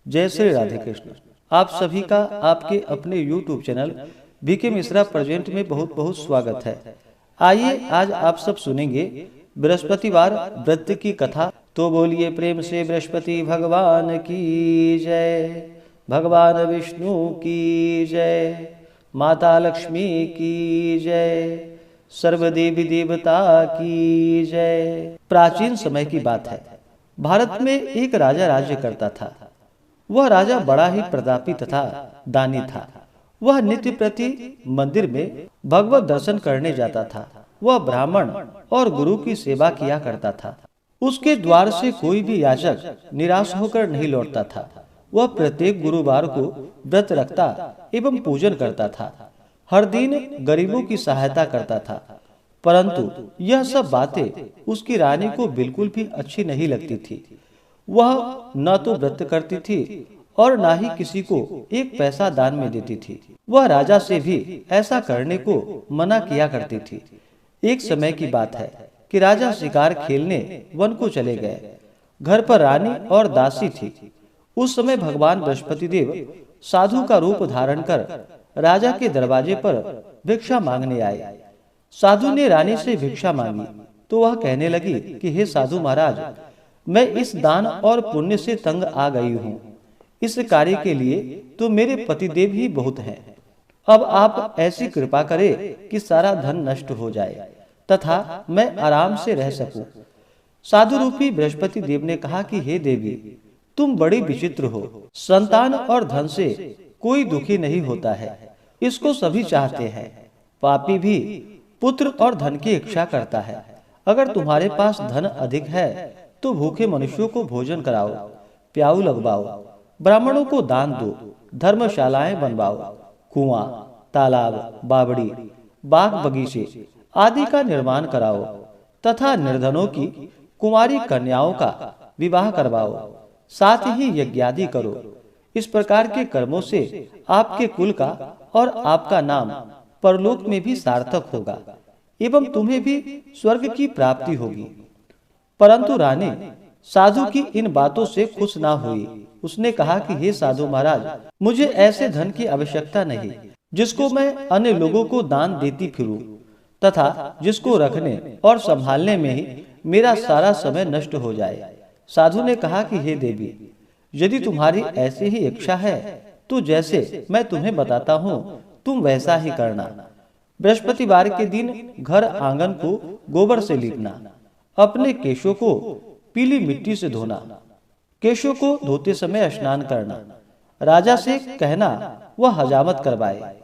जय श्री राधे कृष्ण। आप सभी का आपके अपने YouTube channel BK Mishra present में बहुत बहुत स्वागत है। आइए आज आप सब सुनेंगे बृहस्पतिवार व्रत की कथा। तो बोलिए प्रेम से बृहस्पति भगवान की जय, भगवान विष्णु की जय, माता लक्ष्मी की जय, सर्वदेवी देवता की जय। प्राचीन समय की बात है। भारत में एक राजा राज्य करता था। वह राजा बड़ा ही प्रतापी तथा दानी था। वह नित्य प्रति मंदिर में भगवत दर्शन करने जाता था। वह ब्राह्मण और गुरु की सेवा किया करता था। उसके द्वार से कोई भी याचक निराश होकर नहीं लौटता था। वह प्रत्येक गुरुवार को व्रत रखता एवं पूजन करता था। हर दिन गरीबों की सहायता करता था। परंतु यह सब बातें उसकी रानी को बिल्कुल भी अच्छी नहीं लगती थी। वह न तो व्रत करती थी और न ही किसी को एक पैसा दान में देती थी। वह राजा से भी ऐसा करने को मना किया करती थी। एक समय की बात है कि राजा शिकार खेलने वन को चले गए। घर पर रानी और दासी थी। उस समय भगवान बृहस्पति देव साधु का रूप धारण कर राजा के दरवाजे पर भिक्षा मांगने आए। साधु ने रानी से भिक्षा मांगी तो वह कहने लगी कि हे साधु महाराज, मैं इस दान और पुण्य से तंग आ गई हूँ। इस कार्य के लिए तो मेरे पतिदेव ही बहुत हैं। अब आप ऐसी कृपा करें कि सारा धन नष्ट हो जाए तथा मैं आराम से रह सकूं। साधु रूपी बृहस्पति देव ने कहा कि हे देवी, तुम बड़ी विचित्र हो। संतान और धन से कोई दुखी नहीं होता है, इसको सभी चाहते हैं। पापी भी पुत्र और धन की इच्छा करता है। अगर तुम्हारे पास धन अधिक है तो भूखे मनुष्यों को भोजन कराओ, प्याऊ लगवाओ, ब्राह्मणों को दान दो, धर्मशालाएं बनवाओ, कुआं, तालाब, बावड़ी, बाग बगीचे आदि का निर्माण कराओ तथा निर्धनों की कुंवारी कन्याओं का विवाह करवाओ, साथ ही यज्ञादि करो। इस प्रकार के कर्मों से आपके कुल का और आपका नाम परलोक में भी सार्थक होगा एवं तुम्हें भी स्वर्ग की प्राप्ति होगी। परंतु रानी साधु की इन बातों से खुश ना हुई। उसने कहा कि हे साधु महाराज, मुझे ऐसे धन की आवश्यकता नहीं जिसको मैं अन्य लोगों को दान देती फिरूं तथा जिसको रखने और संभालने में ही मेरा सारा समय नष्ट हो जाए। साधु ने कहा कि हे देवी, यदि तुम्हारी ऐसी ही इच्छा है तो जैसे मैं तुम्हें बताता हूँ तुम वैसा ही करना। बृहस्पतिवार के दिन घर आंगन को गोबर से लीपना, अपने केशों को पीली मिट्टी से धोना, केशों को धोते समय स्नान करना, राजा से कहना वह हजामत करवाए,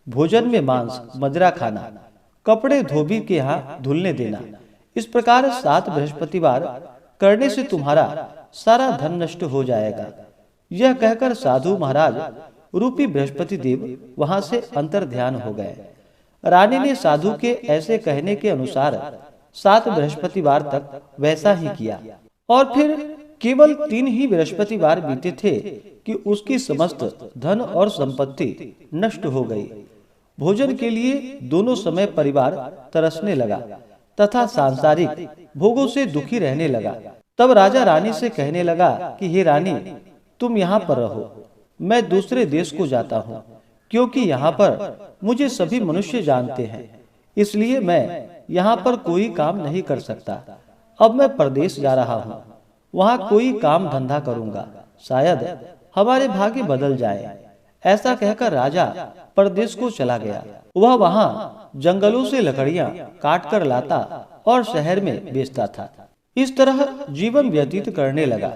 भोजन में मांस मदिरा खाना, कपड़े धोबी के यहाँ धुलने देना। इस प्रकार 7 बृहस्पतिवार करने से तुम्हारा सारा धन नष्ट हो जाएगा। यह कहकर साधु महाराज रूपी बृहस्पति देव वहां से अंतर ध्यान हो गए। रानी ने साधु के ऐसे कहने के अनुसार 7 बृहस्पतिवार तक वैसा ही किया और फिर केवल 3 ही बृहस्पतिवार बीते थे कि उसकी समस्त धन और संपत्ति नष्ट हो गई। भोजन के लिए दोनों समय परिवार तरसने लगा तथा सांसारिक भोगों से दुखी रहने लगा। तब राजा रानी से कहने लगा कि हे रानी, तुम यहाँ पर रहो, मैं दूसरे देश को जाता हूँ, क्योंकि यहाँ पर मुझे सभी मनुष्य जानते हैं, इसलिए मैं यहाँ पर कोई काम नहीं कर सकता। अब मैं परदेश जा रहा हूँ, वहाँ कोई काम धंधा करूँगा, शायद हमारे भाग्य बदल जाए। ऐसा कहकर राजा परदेश को चला गया। वह वहाँ जंगलों से लकड़ियाँ काट कर लाता और शहर में बेचता था। इस तरह जीवन व्यतीत करने लगा।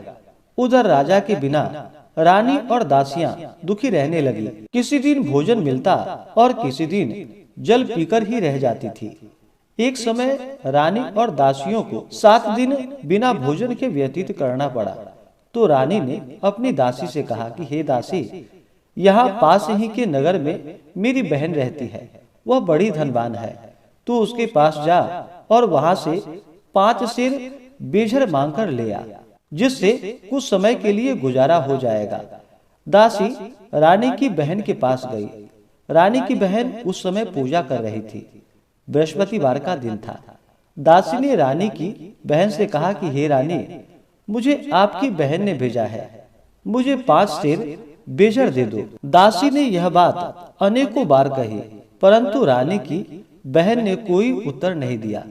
उधर राजा के बिना रानी और दासियां दुखी रहने लगी। किसी दिन भोजन मिलता और किसी दिन जल पीकर ही रह जाती थी। एक समय रानी और दासियों को 7 दिन बिना भोजन के व्यतीत करना पड़ा। तो रानी ने अपनी दासी से कहा कि हे दासी, यहाँ पास ही के नगर में मेरी बहन रहती है, वह बड़ी धनवान है, तू उसके पास जा और वहां से 5 सेर बेझर मांग कर ले आ, जिससे कुछ समय के लिए गुजारा हो जाएगा। दासी रानी की बहन के पास गई। रानी की बहन उस समय पूजा कर रही थी। बृहस्पतिवार का दिन था। दासी ने रानी की बहन से कहा कि हे रानी, मुझे आपकी बहन ने भेजा है। मुझे 5 सेर बेजर दे दो। दासी ने यह बात अनेकों बार कही, परंतु रानी की बहन ने कोई उत्तर नहीं दिया,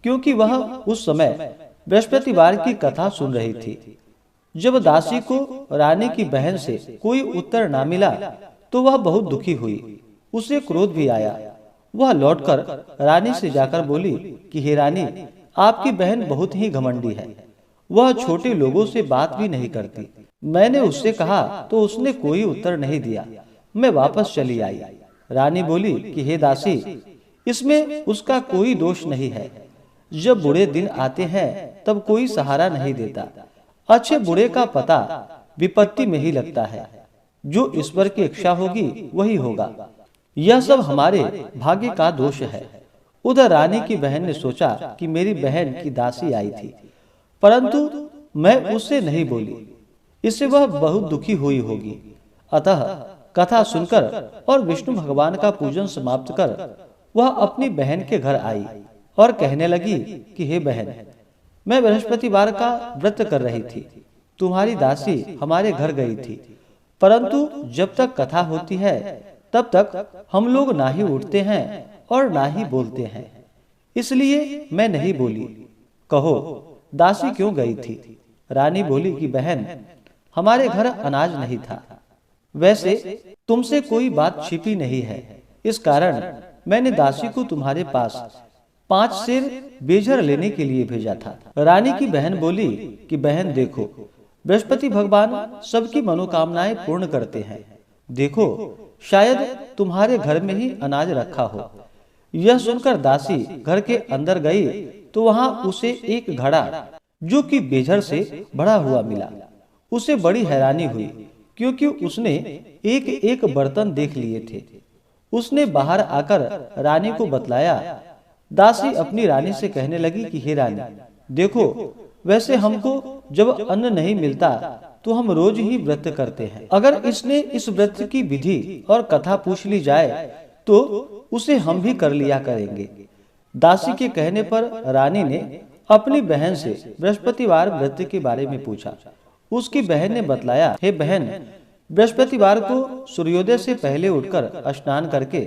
क्योंकि वह उस समय बृहस्पतिवार की कथा सुन रही थी। जब दासी को रानी की बहन से कोई उत्तर ना मिला तो वह बहुत दुखी हुई। उसे क्रोध भी आया। वह लौटकर रानी से जाकर बोली कि हे रानी, आपकी बहन बहुत ही घमंडी है। वह छोटे लोगों से बात भी नहीं करती। मैंने उससे कहा तो उसने कोई उत्तर नहीं दिया। मैं वापस चली आई। रानी बोली कि हे दासी, इसमें उसका कोई दोष नहीं है। जब बुरे दिन आते हैं तब कोई सहारा नहीं देता। अच्छे बुरे का पता विपत्ति में ही लगता है। जो ईश्वर की इच्छा होगी वही होगा। यह सब हमारे भाग्य का दोष है। उधर रानी की बहन ने सोचा कि मेरी बहन की दासी आई थी, परंतु मैं उससे नहीं बोली। इससे वह बहुत दुखी हुई होगी। अतः कथा सुनकर और विष्णु भगवान का पूजन समाप्त कर वह अपनी बहन के घर आई और कहने लगी कि हे बहन, मैं बृहस्पतिवार का व्रत कर रही थी। तुम्हारी दासी हमारे घर गई थी, परंतु जब तक कथा होती है तब तक हम लोग ना ही उठते हैं और ना ही बोलते हैं, इसलिए मैं नहीं बोली। कहो, दासी क्यों गई थी? रानी बोली कि बहन, हमारे घर अनाज नहीं था। वैसे तुमसे कोई बात छिपी नहीं है, इस कारण मैंने दासी को तुम्हारे पास 5 सेर बेजर लेने के लिए भेजा था। रानी की बहन बोली कि बहन देखो, बृहस्पति भगवान सबकी मनोकामनाएं पूर्ण करते हैं। देखो, शायद तुम्हारे घर में ही अनाज रखा हो। यह सुनकर दासी घर के अंदर गई तो वहां उसे एक घड़ा जो कि बेजर से भरा हुआ मिला। उसे बड़ी हैरानी हुई, क्योंकि उसने एक एक बर्तन देख लिए थे। उसने बाहर आकर रानी को बतलाया। दासी अपनी रानी से कहने लगी कि हे रानी, देखो, वैसे हमको जब अन्न नहीं मिलता तो हम रोज ही व्रत करते हैं। अगर इसने इस व्रत की विधि और कथा पूछ ली जाए तो उसे हम भी कर लिया करेंगे। दासी के कहने पर रानी ने अपनी बहन से बृहस्पतिवार व्रत के बारे में पूछा। उसकी बहन ने बतलाया, हे बहन, बृहस्पतिवार को सूर्योदय से पहले उठकर स्नान करके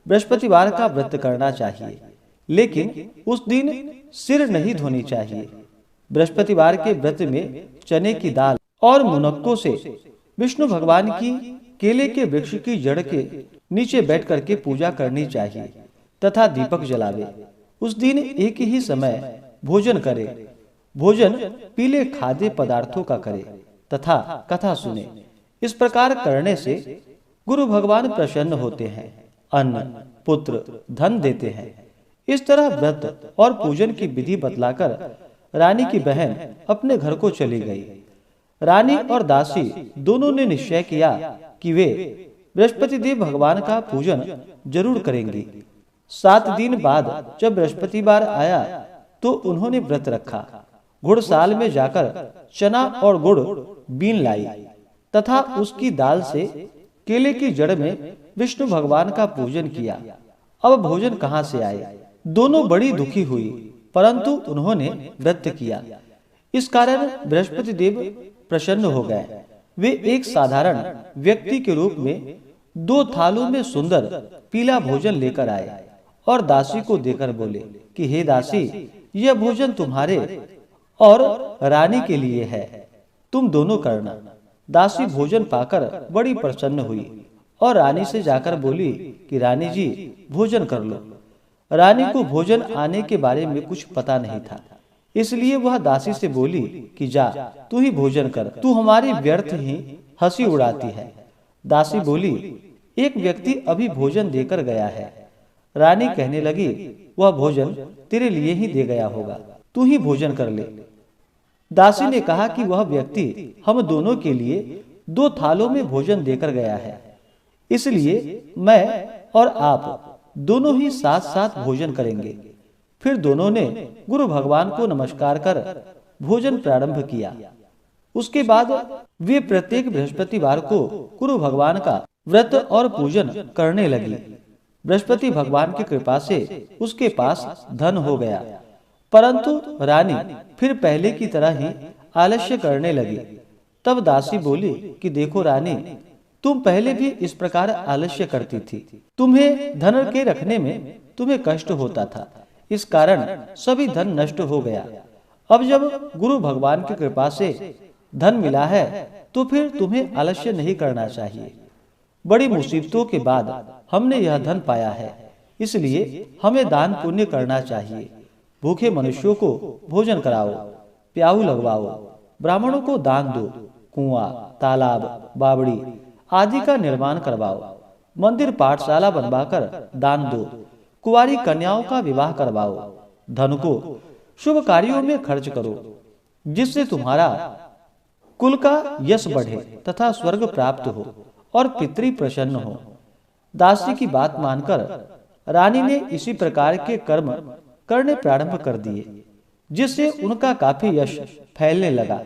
बृहस्पतिवार का व्रत करना चाहिए, लेकिन उस दिन सिर नहीं धोनी चाहिए। बृहस्पतिवार के व्रत में चने की दाल और मुनक्कों से विष्णु भगवान की केले के वृक्ष की जड़ के नीचे बैठ करके पूजा करनी चाहिए तथा दीपक जलावे। उस दिन एक ही समय भोजन करे। भोजन पीले खाद्य पदार्थों का करे तथा कथा सुने। इस प्रकार करने से गुरु भगवान प्रसन्न होते हैं, अन्न, पुत्र, धन देते हैं। इस तरह व्रत और पूजन की विधि बतलाकर रानी की बहन अपने घर को चली गई। रानी और दासी दोनों ने निश्चय किया कि वे बृहस्पति देव भगवान का पूजन जरूर करेंगी। 7 दिन बाद जब बृहस्पतिवार आया तो उन्होंने व्रत रखा। घुड़साल में जाकर चना और गुड़ बीन लाई तथा उसकी दाल से केले की जड़ में विष्णु भगवान का पूजन किया। अब भोजन कहाँ से आए? दोनों बड़ी दुखी हुई, परंतु उन्होंने व्रत किया। इस कारण बृहस्पति देव प्रसन्न हो गए। वे एक साधारण व्यक्ति के रूप में 2 थालों में सुंदर पीला भोजन लेकर आए और दासी को देकर बोले कि हे दासी, यह भोजन तुम्हारे और रानी के लिए है, तुम दोनों करना। दासी भोजन पाकर बड़ी प्रसन्न हुई और रानी से जाकर बोली कि रानी जी, भोजन कर लो। रानी को भोजन आने के बारे में कुछ पता नहीं था, इसलिए वह दासी से बोली कि जा, तू ही भोजन कर, तू हमारी व्यर्थ ही हंसी उड़ाती है। दासी बोली, एक व्यक्ति अभी भोजन देकर गया है। रानी कहने लगी, वह भोजन तेरे लिए ही दे गया होगा, तू ही भोजन कर ले। दासी ने कहा कि वह व्यक्ति हम दोनों के लिए 2 थालों में भोजन देकर गया है, इसलिए मैं और आप दोनों ही साथ साथ भोजन करेंगे। फिर दोनों ने गुरु भगवान को नमस्कार कर भोजन प्रारंभ किया। उसके बाद वे प्रत्येक बृहस्पतिवार को गुरु भगवान का व्रत और पूजन करने लगी। बृहस्पति भगवान की कृपा से उसके पास धन हो गया, परंतु रानी फिर पहले की तरह ही आलस्य करने लगी। तब दासी बोली कि देखो रानी, तुम पहले भी इस प्रकार आलस्य करती थी। तुम्हें धन के रखने में तुम्हें कष्ट होता था, इस कारण सभी धन नष्ट हो गया। अब जब गुरु भगवान की कृपा से धन मिला है तो फिर तुम्हें आलस्य नहीं करना चाहिए। बड़ी मुसीबतों के बाद हमने यह धन पाया है, इसलिए हमें दान पुण्य करना चाहिए। भूखे मनुष्यों को भोजन कराओ, प्याऊ लगवाओ, ब्राह्मणों को दान दो, कुआं, तालाब, बावड़ी आदि का निर्माण करवाओ, मंदिर पाठशाला बनवाकर दान दो, कुंवारी कन्याओं का विवाह करवाओ, धन को शुभ कार्यों में खर्च करो, जिससे तुम्हारा कुल का यश बढ़े तथा स्वर्ग प्राप्त हो और पितृ प्रसन्न हो। दासी की बात मानकर रानी ने इसी प्रकार के कर्म करने प्रारंभ कर दिए, जिससे उनका काफी यश फैलने लगा।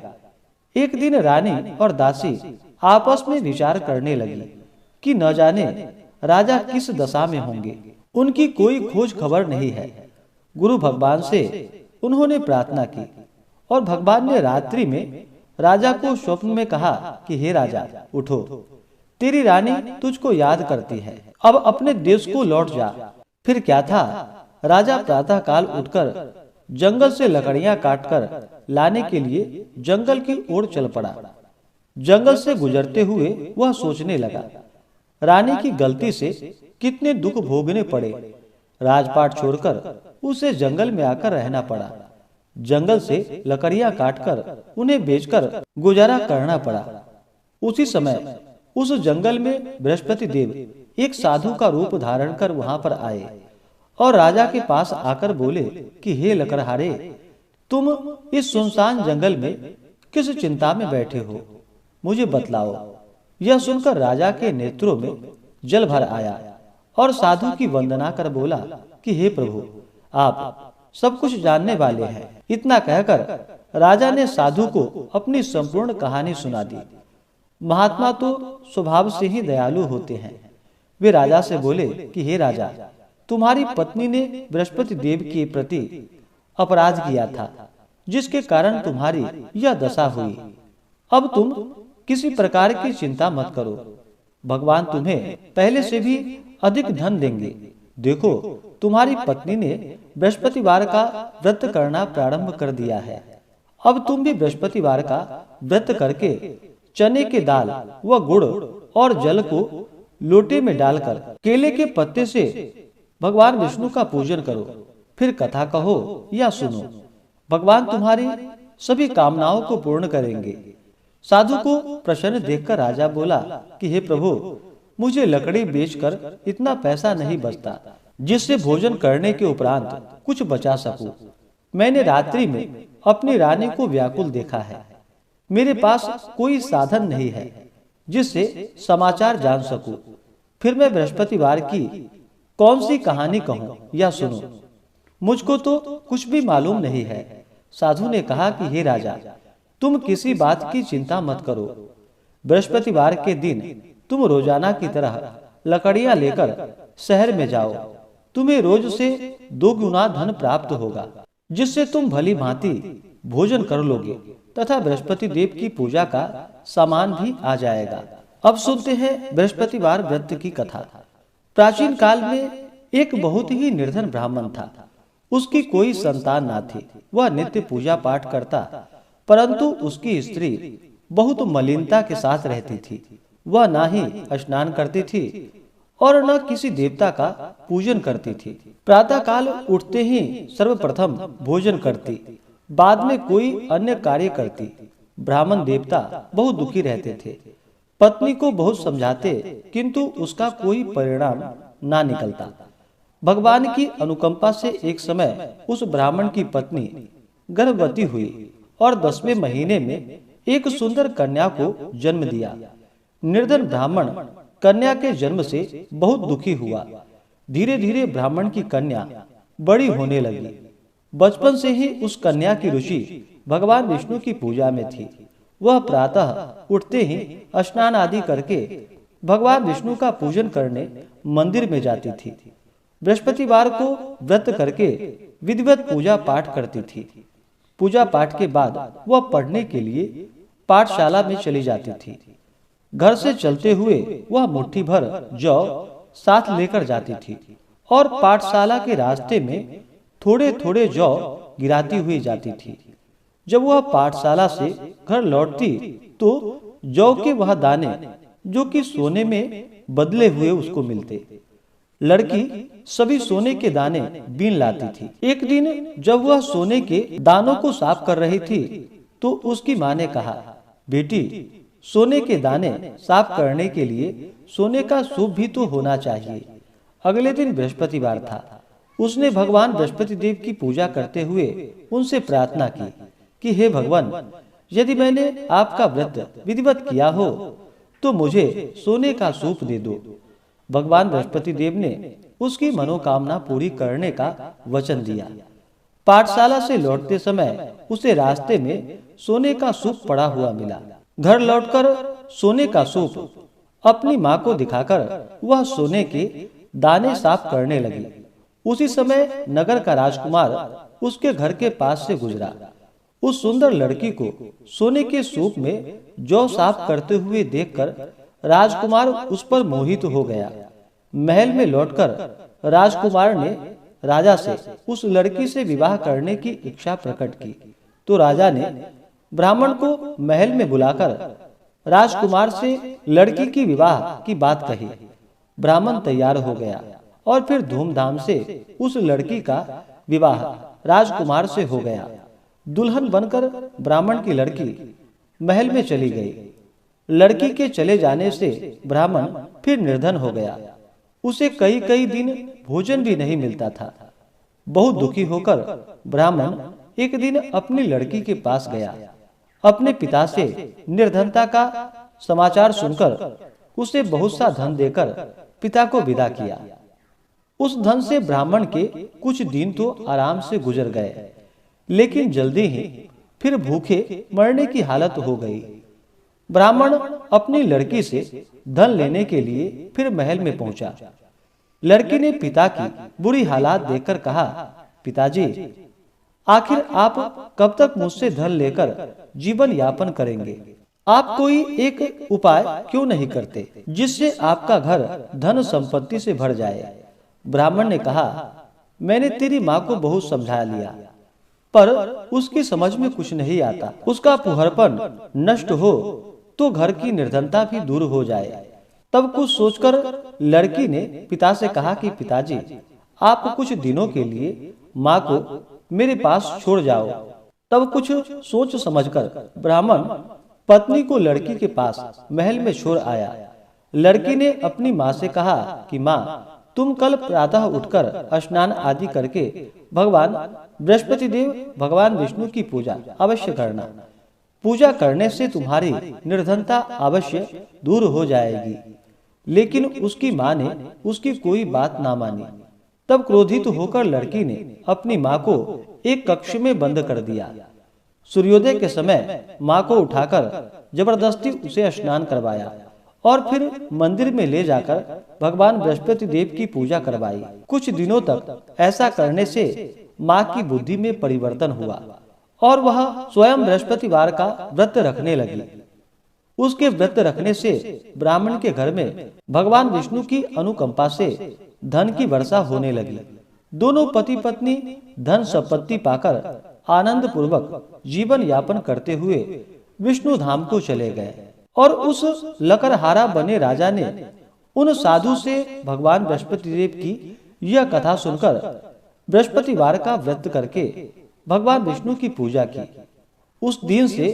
एक दिन रानी और दासी आपस में विचार करने लगी कि न जाने राजा किस दशा में होंगे। उनकी कोई खोज खबर नहीं है। गुरु भगवान से उन्होंने प्रार्थना की और भगवान ने रात्रि में राजा को स्वप्न में कहा कि हे राजा, उठो, तेरी रानी तुझको याद करती है, अब अपने देश को लौट जा। फिर क्या था, राजा प्रातः काल उठकर जंगल से लकड़ियां काटकर लाने के लिए जंगल की ओर चल पड़ा। जंगल से गुजरते हुए वह सोचने लगा, रानी की गलती से कितने दुख भोगने पड़े। राजपाट छोड़कर उसे जंगल में आकर रहना पड़ा। जंगल से लकड़ियां काटकर उन्हें बेचकर गुजारा करना पड़ा। उसी समय उस जंगल में बृहस्पति देव एक साधु का रूप धारण कर वहां पर आए और राजा के पास आकर बोले कि हे लकड़हारे, तुम इस सुनसान जंगल में किस चिंता में बैठे हो, मुझे बतलाओ। यह सुनकर राजा के नेत्रों में जल भर आया और साधु की वंदना कर बोला कि हे प्रभु, आप सब कुछ जानने वाले हैं। इतना कहकर राजा ने साधु को अपनी संपूर्ण कहानी सुना दी। महात्मा तो स्वभाव से ही दयालु होते हैं। वे राजा से बोले कि हे राजा, तुम्हारी पत्नी ने बृहस्पति देव के प्रति अपराध किया था, जिसके कारण तुम्हारी यह दशा हुई। अब तुम किसी प्रकार की चिंता मत करो, भगवान तुम्हें पहले से भी अधिक धन देंगे। देखो, तुम्हारी पत्नी ने बृहस्पतिवार का व्रत करना प्रारंभ कर दिया है। अब तुम भी बृहस्पतिवार का व्रत करके चने के दाल व गुड़ और जल को लोटे में डालकर केले के पत्ते से भगवान विष्णु का पूजन करो। फिर कथा कहो या सुनो, भगवान तुम्हारी सभी कामनाओं को पूर्ण करेंगे। साधु को प्रसन्न देखकर राजा बोला कि हे प्रभु, मुझे लकड़ी बेचकर इतना पैसा नहीं बचता जिससे भोजन करने के उपरांत कुछ बचा सकूं। मैंने रात्रि में अपनी रानी को व्याकुल देखा है। मेरे पास कोई साधन नहीं है जिससे समाचार जान सकूं। फिर मैं बृहस्पतिवार की कौन सी कहानी कहूं या सुनूं? मुझको तो कुछ भी मालूम नहीं है। साधु ने कहा कि हे राजा, तुम किसी बात की चिंता मत करो। बृहस्पतिवार के दिन तुम रोजाना की तरह लकड़ियां लेकर शहर में जाओ। तुम्हें रोज से 2 गुना धन प्राप्त होगा, जिससे तुम भली भांति भोजन कर लोगे तथा बृहस्पति देव की पूजा का सामान भी आ जाएगा। अब सुनते हैं बृहस्पतिवार व्रत की कथा। प्राचीन काल में एक बहुत ही निर्धन ब्राह्मण था। उसकी कोई संतान ना थी। वह नित्य पूजा पाठ करता, परंतु उसकी स्त्री बहुत मलिनता के साथ रहती थी। वह ना ही स्नान करती थी और न किसी देवता का पूजन करती थी। प्रातः काल उठते ही सर्वप्रथम भोजन करती, बाद में कोई अन्य कार्य करती। ब्राह्मण देवता बहुत दुखी रहते थे। पत्नी को बहुत समझाते, किंतु उसका कोई परिणाम ना निकलता। भगवान की अनुकंपा से एक समय उस ब्राह्मण की पत्नी गर्भवती हुई और 10वें महीने में एक सुंदर कन्या को जन्म दिया। निर्धन ब्राह्मण कन्या के जन्म से बहुत दुखी हुआ। धीरे धीरे ब्राह्मण की कन्या बड़ी होने लगी। बचपन से ही उस कन्या की रुचि भगवान विष्णु की पूजा में थी। वह प्रातः उठते ही स्नान आदि करके भगवान विष्णु का पूजन करने मंदिर में जाती थी। बृहस्पतिवार को व्रत करके विधिवत पूजा पाठ करती थी। पूजा पाठ के बाद वह पढ़ने के लिए पाठशाला में चली जाती थी। घर से चलते हुए वह मुट्ठी भर जौ साथ लेकर जाती थी और पाठशाला के रास्ते में थोड़े थोड़े जौ गिराती हुई जाती थी। जब वह पाठशाला से घर लौटती तो जौ के वह दाने जो कि सोने में बदले हुए उसको मिलते। लड़की सभी सोने के दाने बीन लाती थी। एक दिन जब वह सोने के दानों को साफ कर रही थी तो उसकी माँ ने कहा, बेटी, सोने के दाने साफ करने के लिए सोने का सूप भी तो होना चाहिए। अगले दिन बृहस्पतिवार था। उसने भगवान बृहस्पति देव की पूजा करते हुए उनसे प्रार्थना की कि हे भगवान, यदि मैंने आपका व्रत विधिवत किया हो तो मुझे सोने का सूप दे दो। भगवान बृहस्पति देव ने उसकी मनोकामना पूरी करने का वचन दिया। पाठशाला से लौटते समय उसे रास्ते में सोने का सूप पड़ा हुआ मिला। घर लौटकर सोने का सूप अपनी माँ को दिखाकर वह सोने के दाने साफ करने लगी। उसी समय नगर का राजकुमार उसके घर के पास से गुजरा। उस सुंदर लड़की को सोने के सूप में जौ साफ करते हुए देखकर राजकुमार उस पर मोहित हो गया। महल में लौटकर राजकुमार ने राजा से उस लड़की से विवाह करने की इच्छा प्रकट की। तो राजा ने ब्राह्मण को महल में बुलाकर राजकुमार से लड़की की विवाह की बात कही। ब्राह्मण तैयार हो गया और फिर धूमधाम से उस लड़की का विवाह राजकुमार से हो गया। दुल्हन बनकर ब्राह्मण की लड़की महल में चली गई। लड़की के चले जाने से ब्राह्मण फिर निर्धन हो गया। उसे कई कई दिन भोजन भी नहीं मिलता था। बहुत दुखी होकर ब्राह्मण एक दिन अपनी लड़की के पास गया। अपने पिता से निर्धनता का समाचार सुनकर उसे बहुत सा धन देकर पिता को विदा किया। उस धन से ब्राह्मण के कुछ दिन तो आराम से गुजर गए, लेकिन जल्दी ही फिर भूखे मरने की हालत हो गई। ब्राह्मण अपनी लड़की से धन लेने के लिए फिर महल में पहुंचा। लड़की ने पिता की बुरी हालात देखकर कहा, पिताजी, आखिर आप कब तक मुझसे धन लेकर जीवन यापन करेंगे? आप कोई एक उपाय क्यों नहीं करते जिससे आपका घर धन संपत्ति से भर जाए? ब्राह्मण ने कहा, मैंने तेरी माँ को बहुत समझा लिया, पर उसकी समझ में कुछ नहीं आता। उसका फुहरपन नष्ट हो तो घर की निर्धनता भी दूर हो जाए। तब कुछ सोचकर लड़की ने पिता से कहा कि पिताजी, आप कुछ दिनों के लिए माँ को मेरे पास छोड़ जाओ। तब कुछ सोच समझकर ब्राह्मण पत्नी को लड़की के पास महल में छोड़ आया। लड़की ने अपनी माँ से कहा कि माँ, तुम कल प्रातः उठकर स्नान आदि करके भगवान बृहस्पति देव, भगवान विष्णु की पूजा अवश्य करना। पूजा करने से तुम्हारी निर्धनता अवश्य दूर हो जाएगी। लेकिन उसकी माँ ने उसकी कोई बात ना मानी। तब क्रोधित होकर लड़की ने अपनी माँ को एक कक्ष में बंद कर दिया। सूर्योदय के समय माँ को उठाकर जबरदस्ती उसे स्नान करवाया और फिर मंदिर में ले जाकर भगवान बृहस्पति देव की पूजा करवाई। कुछ दिनों तक ऐसा करने से माँ की बुद्धि में परिवर्तन हुआ और वह स्वयं बृहस्पतिवार का व्रत रखने लगी। उसके व्रत रखने से ब्राह्मण के घर में भगवान विष्णु की अनुकंपा से धन की वर्षा होने लगी। दोनों पति पत्नी धन संपत्ति पाकर आनंद पूर्वक जीवन यापन करते हुए विष्णु धाम को चले गए। और उस लकड़हारा बने राजा ने उन साधु से भगवान बृहस्पति देव की यह कथा सुनकर बृहस्पतिवार का व्रत करके भगवान विष्णु की पूजा की। उस दिन से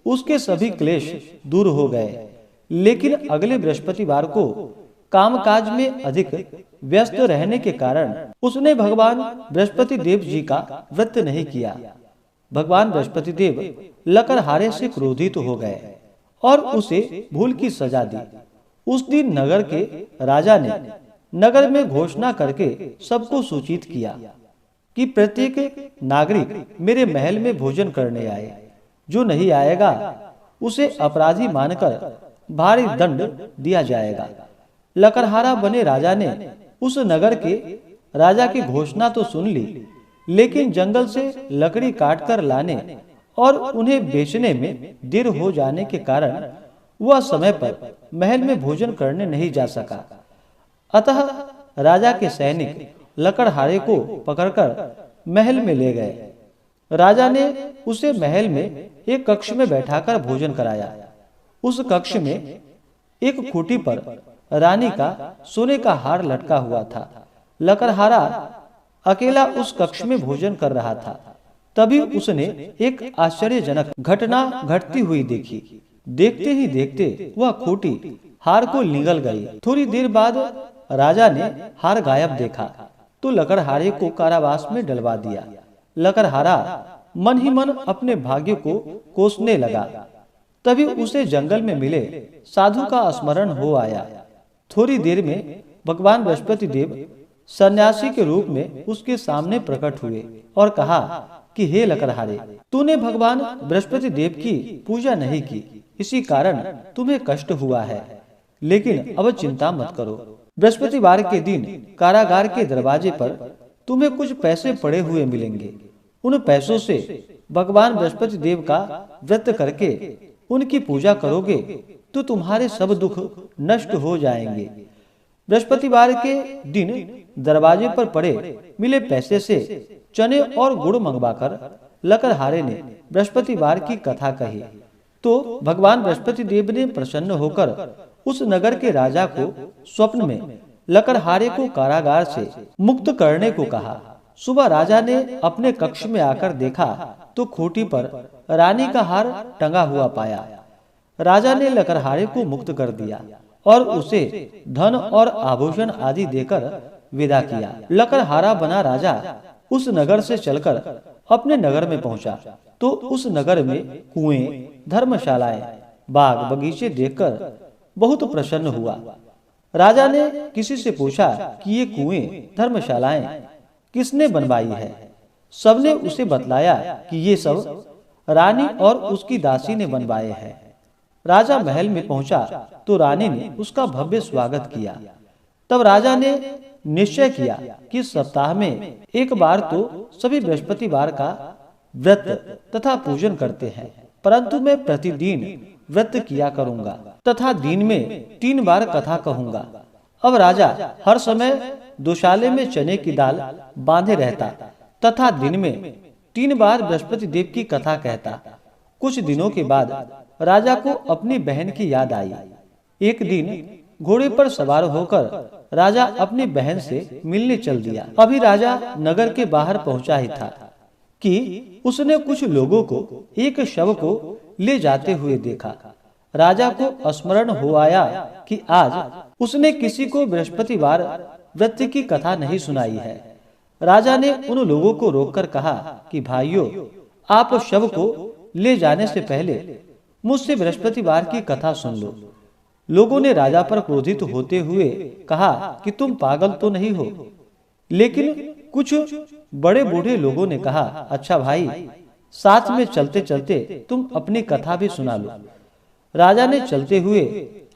उसके सभी क्लेश दूर हो गए। लेकिन अगले बृहस्पतिवार को कामकाज में अधिक व्यस्त रहने के कारण उसने भगवान बृहस्पति देव जी का व्रत नहीं किया। भगवान बृहस्पति देव लकड़हारे से क्रोधित हो गए और उसे भूल की सजा दी। उस दिन नगर के राजा ने नगर में घोषणा करके सबको सूचित किया कि प्रत्येक नागरिक मेरे महल में भोजन करने आए। जो नहीं आएगा उसे अपराधी मानकर भारी दंड दिया जाएगा। लकड़हारा बने राजा ने उस नगर के राजा की घोषणा तो सुन ली, लेकिन जंगल से लकड़ी काटकर लाने और उन्हें बेचने में देर हो जाने के कारण वह समय पर महल में भोजन करने नहीं जा सका। अतः राजा के सैनिक लकड़हारे को पकड़कर महल में ले गए। राजा ने उसे महल में एक कक्ष में बैठाकर भोजन कराया। उस कक्ष में एक खूंटी पर रानी का सोने का हार लटका हुआ था। लकड़हारा अकेला उस कक्ष में भोजन कर रहा था। तभी उसने एक आश्चर्यजनक घटना घटती हुई देखी। देखते ही देखते वह खूंटी हार को निगल गई। थोड़ी देर बाद राजा ने हार गायब देखा तो लकड़हारे को कारावास में डलवा दिया। लकड़हारा मन ही मन अपने भाग्य को कोसने लगा। तभी उसे जंगल में मिले साधु का स्मरण हो आया। थोड़ी देर में भगवान बृहस्पति देव सन्यासी के रूप में उसके सामने प्रकट हुए और कहा कि हे लकड़हारे, तूने भगवान बृहस्पति देव की पूजा नहीं की, इसी कारण तुम्हें कष्ट हुआ है। लेकिन अब चिंता मत करो। बृहस्पतिवार के दिन कारागार के दरवाजे पर तुम्हें कुछ पैसे पड़े हुए मिलेंगे। उन पैसों से भगवान बृहस्पति देव का व्रत करके उनकी पूजा करोगे तो तुम्हारे सब दुख नष्ट हो जाएंगे। बृहस्पतिवार के दिन दरवाजे पर पड़े मिले पैसे से चने और गुड़ मंगवाकर लकड़हारे ने बृहस्पतिवार की कथा कही तो भगवान बृहस्पति देव ने प्रसन्न होकर उस नगर के राजा को स्वप्न में लकड़हारे को कारागार से मुक्त करने को कहा। सुबह राजा ने अपने कक्ष में आकर देखा तो खूंटी पर रानी का हार टंगा हुआ पाया। राजा ने लकड़हारे को मुक्त कर दिया और उसे धन और आभूषण आदि देकर विदा किया। लकड़हारा बना राजा उस नगर से चलकर अपने नगर में पहुंचा तो उस नगर में कुएं, धर्मशालाएं, बाग बगीचे देखकर बहुत प्रसन्न हुआ। राजा ने किसी से पूछा कि ये कुएं, धर्मशालाएं किसने बनवाई है। सबने उसे बतलाया कि ये सब रानी और उसकी दासी ने बनवाए हैं। राजा महल में पहुंचा तो रानी ने उसका भव्य स्वागत किया। तब राजा ने निश्चय किया कि सप्ताह में एक बार तो सभी बृहस्पतिवार का व्रत तथा पूजन करते हैं, परंतु मैं प्रतिदिन व्रत किया करूंगा तथा दिन में 3 बार कथा कहूंगा। अब राजा हर समय दोशाले में चने की दाल बांधे रहता तथा दिन में 3 बार बृहस्पति देव की कथा कहता। कुछ दिनों के बाद राजा को अपनी बहन की याद आई। एक दिन घोड़े पर सवार होकर राजा अपनी बहन से मिलने चल दिया। अभी राजा नगर के बाहर पहुंचा ही था कि उसने कुछ लोगों को एक शव को ले जाते हुए देखा। राजा को स्मरण हो आया कि आज उसने किसी को बृहस्पतिवार व्रत की कथा नहीं सुनाई है। राजा ने उन लोगों को रोककर कहा कि भाइयों, आप शव को ले जाने से पहले मुझसे बृहस्पतिवार की कथा सुन लो। लोगों ने राजा पर क्रोधित होते हुए कहा कि तुम पागल तो नहीं हो। लेकिन कुछ बड़े बूढ़े लोगों ने कहा, अच्छा भाई, साथ में चलते चलते तुम अपनी कथा भी सुना लो। राजा ने चलते हुए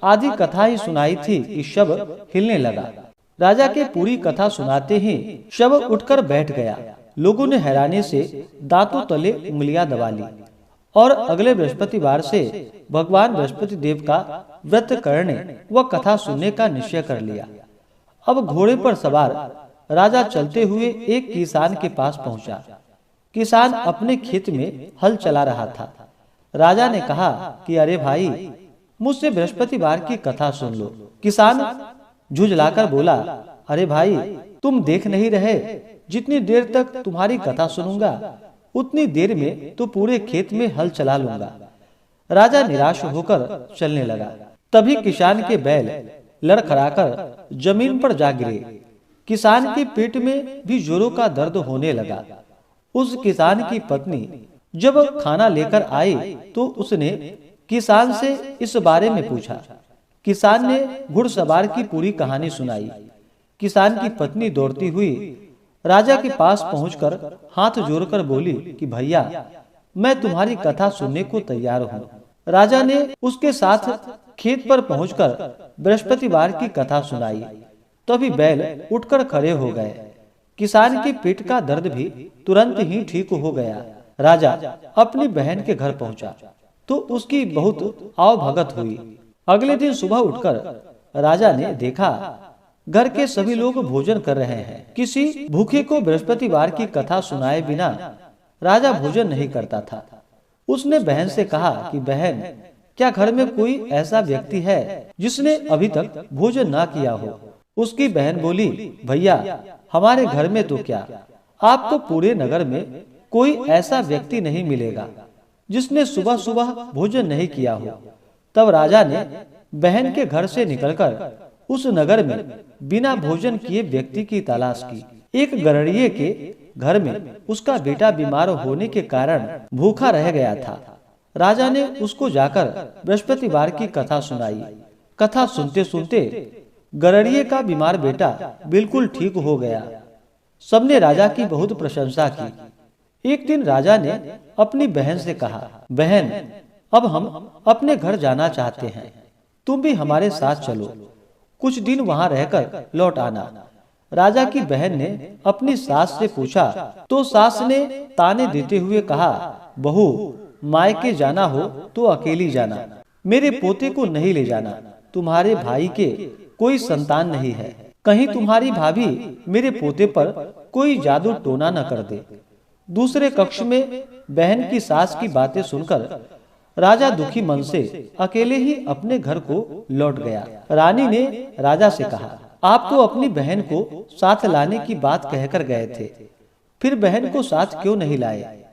आधी कथा ही सुनाई थी कि शव हिलने लगा। राजा के पूरी कथा सुनाते ही शव उठकर बैठ गया। लोगों ने हैरानी से दांतों तले उंगलियां दबा ली और अगले बृहस्पतिवार से भगवान बृहस्पति देव का व्रत करने व कथा सुनने का निश्चय कर लिया। अब घोड़े पर सवार राजा चलते हुए एक किसान के पास पहुंचा। किसान अपने खेत में हल चला रहा था। राजा ने कहा कि अरे भाई, मुझसे बृहस्पतिवार की कथा सुन लो। किसान झुंझलाकर बोला, अरे भाई, तुम देख नहीं रहे, जितनी देर तक तुम्हारी कथा सुनूंगा उतनी देर में तो पूरे खेत में हल चला लूंगा। राजा निराश होकर चलने लगा। तभी किसान के बैल लड़खड़ाकर जमीन पर जा गिरे। किसान के पेट में भी जोरों का दर्द होने लगा। उस किसान की पत्नी जब खाना लेकर आई तो उसने किसान से इस बारे में पूछा। किसान ने घुड़सवार की पूरी कहानी सुनाई। किसान की पत्नी दौड़ती हुई राजा के पास पहुंचकर हाथ जोड़कर बोली कि भैया, मैं तुम्हारी कथा सुनने को तैयार हूँ। राजा ने उसके साथ खेत पर पहुंचकर बृहस्पतिवार की कथा सुनाई। तभी बैल उठकर खड़े हो गए। किसान के पेट का दर्द भी तुरंत ही ठीक हो गया। राजा अपनी बहन के घर पहुंचा तो उसकी बहुत आवभगत हुई। अगले दिन सुबह उठकर राजा ने देखा घर के सभी लोग भोजन कर रहे हैं। किसी भूखे को बृहस्पतिवार की कथा सुनाए बिना राजा भोजन नहीं करता था। उसने बहन से कहा कि बहन, क्या घर में कोई ऐसा व्यक्ति है जिसने अभी तक भोजन ना किया हो? उसकी बहन बोली, भैया, हमारे घर में तो क्या, आपको पूरे नगर में कोई ऐसा व्यक्ति नहीं मिलेगा जिसने सुबह सुबह भोजन नहीं किया हो। तब राजा ने बहन के घर से निकलकर उस नगर में बिना भोजन किए व्यक्ति की तलाश की। एक गरड़िए के घर में उसका बेटा बीमार होने के कारण भूखा रह गया था। राजा ने उसको जाकर बृहस्पतिवार की कथा सुनाई। कथा सुनते सुनते गरड़िए का बीमार बेटा बिल्कुल ठीक हो गया। सबने राजा की बहुत प्रशंसा की। एक दिन राजा ने अपनी बहन से कहा, बहन, अब हम अपने घर जाना चाहते हैं, तुम भी हमारे साथ चलो, कुछ दिन वहां रहकर लौट आना। राजा की बहन ने अपनी सास से पूछा तो सास ने ताने देते हुए कहा, बहू, मायके जाना हो तो अकेली जाना, मेरे पोते को नहीं ले जाना। तुम्हारे भाई के कोई संतान नहीं है, कहीं तुम्हारी भाभी मेरे पोते पर कोई जादू टोना न कर दे। दूसरे कक्ष में बहन की सास की बातें सुनकर राजा दुखी मन से अकेले ही अपने घर को लौट गया। रानी ने राजा से कहा, आप तो अपनी बहन को साथ लाने की बात कहकर गए थे, फिर बहन को साथ क्यों नहीं लाए?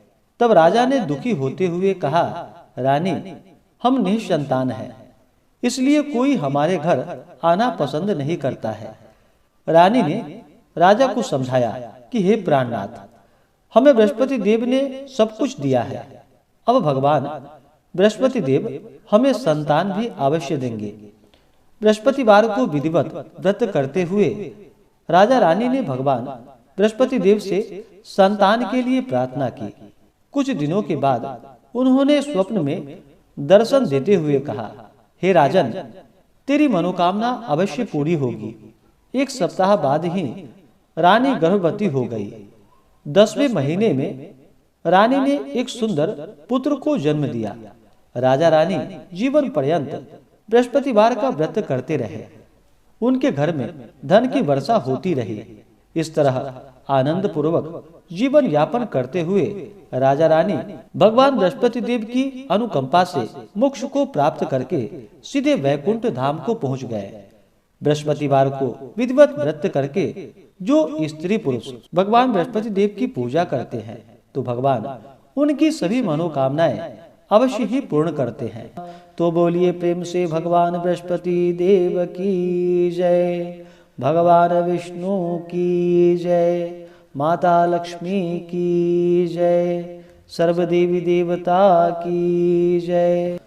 तब राजा ने दुखी होते हुए कहा, रानी, हम निसंतान हैं, इसलिए कोई हमारे घर आना पसंद नहीं करता है। रानी ने राजा को समझाया कि हे प्राणनाथ, हमें बृहस्पति देव ने सब कुछ दिया है, अब भगवान बृहस्पति देव हमें संतान भी अवश्य देंगे। बृहस्पतिवार को विधिवत व्रत करते हुए राजा रानी ने भगवान बृहस्पति देव से संतान के लिए प्रार्थना की। कुछ दिनों के बाद उन्होंने स्वप्न में दर्शन देते हुए कहा, हे राजन, तेरी मनोकामना अवश्य पूरी होगी। एक सप्ताह बाद ही रानी गर्भवती हो गई। 10वें महीने में रानी ने एक सुंदर पुत्र को जन्म दिया। राजा रानी जीवन पर्यंत बृहस्पतिवार का व्रत करते रहे। उनके घर में धन की वर्षा होती रही। इस तरह आनंद पूर्वक जीवन यापन करते हुए राजा रानी भगवान बृहस्पति देव की अनुकंपा से मोक्ष को प्राप्त करके सीधे वैकुंठ धाम को पहुंच गए। बृहस्पतिवार को विधिवत व्रत करके जो स्त्री पुरुष भगवान बृहस्पति देव की पूजा करते हैं तो भगवान उनकी सभी मनोकामनाएं अवश्य ही पूर्ण करते हैं। तो बोलिए प्रेम से भगवान बृहस्पति देव की जय, भगवान विष्णु की जय, माता लक्ष्मी की जय, सर्वदेवी देवता की जय।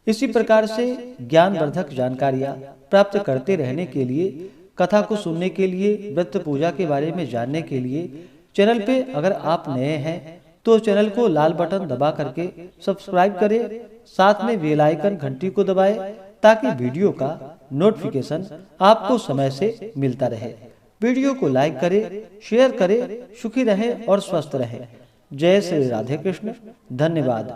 इसी प्रकार से ज्ञानवर्धक जानकारियाँ प्राप्त करते रहने के लिए, कथा को सुनने के लिए, व्रत पूजा के बारे में जानने के लिए चैनल पे अगर आप नए हैं तो चैनल को लाल बटन दबा करके सब्सक्राइब करें, साथ में बेल आइकन घंटी को दबाएं ताकि वीडियो का नोटिफिकेशन आपको समय से मिलता रहे। वीडियो को लाइक करें, शेयर करें, सुखी रहें और स्वस्थ रहें। जय श्री राधे कृष्ण। धन्यवाद।